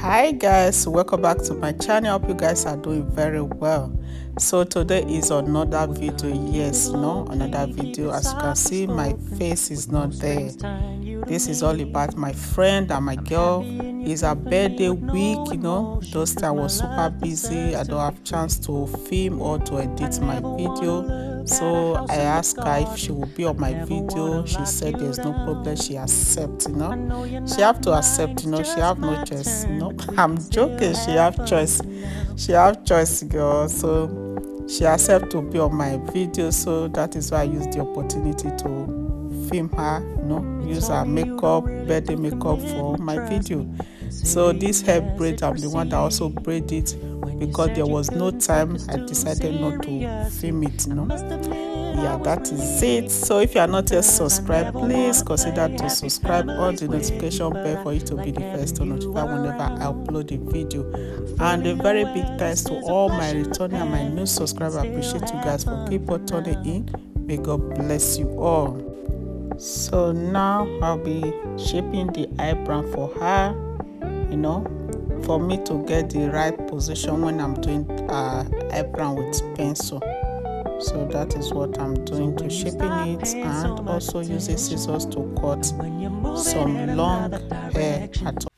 Hi guys, welcome back to my channel. Hope you guys are doing very well. So today is another video. Yes, no, another video. As you can see, my face is not there. This is all about my friend and my girl. It's her birthday week, those times I was super busy. I don't have chance to film or to edit my video. So I asked her if she would be on my video. She said there's no problem. She accepts, She have to accept, she have no choice, I'm joking. She have choice. She have choice, girl. So she accept to be on my video. So that is why I used the opportunity to film her, use her makeup, birthday makeup for my video. So this hair braid, I'm the one that also braid it because there was no time. I decided not to film it, Yeah, that is it. So if you are not yet subscribed, please consider to subscribe on the notification bell for you to be the first to notify whenever I upload a video. And a very big thanks to all my returning and my new subscribers. I appreciate you guys for keep on tuning in. May God bless you all. So now I'll be shaping the eyebrow for her, for me to get the right position when I'm doing eyebrow with pencil. So that is what I'm doing to shaping it, and also using scissors to cut some long hair at all.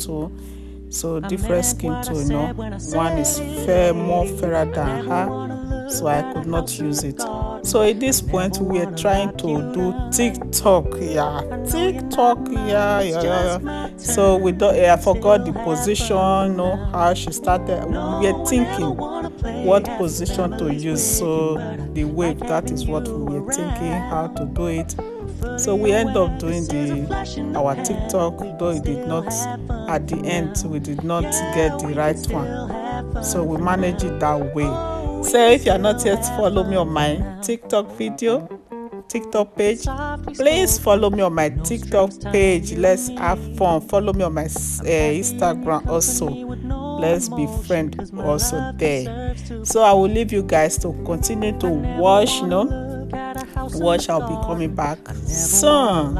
too. So different skin tone, you know. One is fair, more fairer than her, so I could not use it. So at this point we are trying to do TikTok, yeah. So we don't, I forgot the position, you know, how she started. We are thinking what position to use. So the wave, that is what we were thinking how to do it. So we end up doing our TikTok, though it did not, at the end we did not get the right one. So we manage it that way. So if you are not yet follow me on my TikTok page, please follow me on my TikTok page. Let's have fun. Follow me on my Instagram also. Let's be friends also there. So I will leave you guys to continue to watch, you know. Watch, I'll be coming back soon.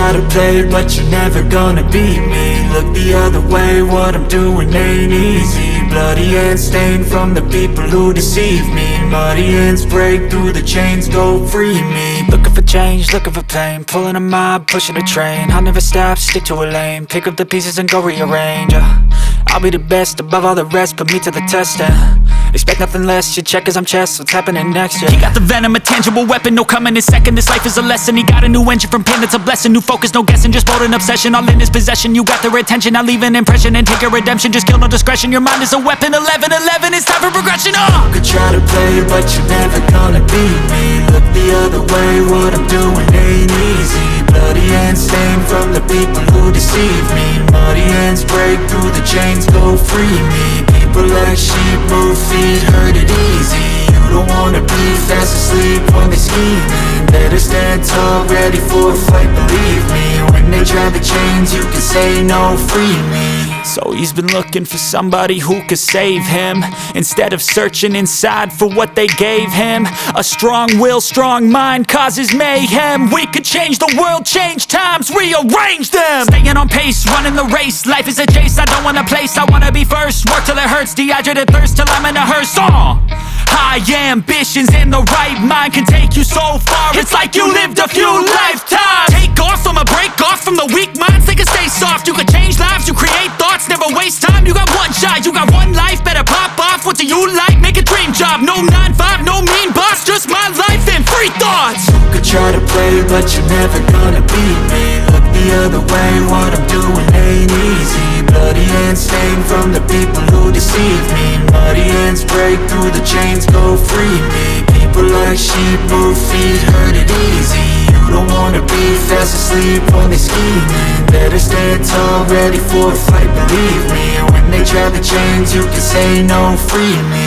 try to play, but you're never gonna beat me. Look the other way, what I'm doing ain't easy. Bloody hands stained from the people who deceive me. Muddy hands break through the chains, go free me. Looking for change, looking for pain, pulling a mob, pushing a train. I'll never stop, stick to a lane, pick up the pieces and go rearrange. I'll be the best above all the rest, put me to the test and expect nothing less. You check as I'm chess, what's happening next? Yeah. He got the venom, a tangible weapon, no coming in second. This life is a lesson. He got a new engine from pain, that's a blessing. New focus, no guessing, just bold and obsession. All in his possession, you got their attention. Now leave an impression and take a redemption. Just kill, no discretion. Your mind is a weapon. 11-11, it's time for progression. You could try to play, but you're never gonna beat me. Look the other way, what I'm doing ain't easy. Bloody hands stained from the people who deceive me. Muddy hands break through the chains, go free me. People like sheep move feet, hurt it easy. You don't wanna be fast asleep when they scheming. Better stand tall, ready for a fight, believe me. When they try the chains, you can say no, free me. So he's been looking for somebody who could save him, instead of searching inside for what they gave him. A strong will, strong mind causes mayhem. We could change the world, change times, rearrange them. Staying on pace, running the race. Life is a chase, I don't want a place, I wanna be first. Work till it hurts, dehydrated thirst till I'm in a hearse. High ambitions and the right mind can take you so far. It's like you lived a few lifetimes. Take off from a break off from the weak minds, they can stay soft. You can change lives, you create thoughts, never waste time. You got one shot, you got one life, better pop off. What do you like? Make a dream job. No 9-5, no mean boss, just my life and free thoughts. You could try to play, but you're never gonna beat me. Look the other way, what I'm doing ain't easy. Bloody hands stained from the people who deceive me. Muddy hands break through the chains, go free me. People like sheep move feet, hurt it easy. You don't wanna be fast asleep when they scheming. Better stand tall, ready for a fight, believe me. When they try the chains, you can say no, free me.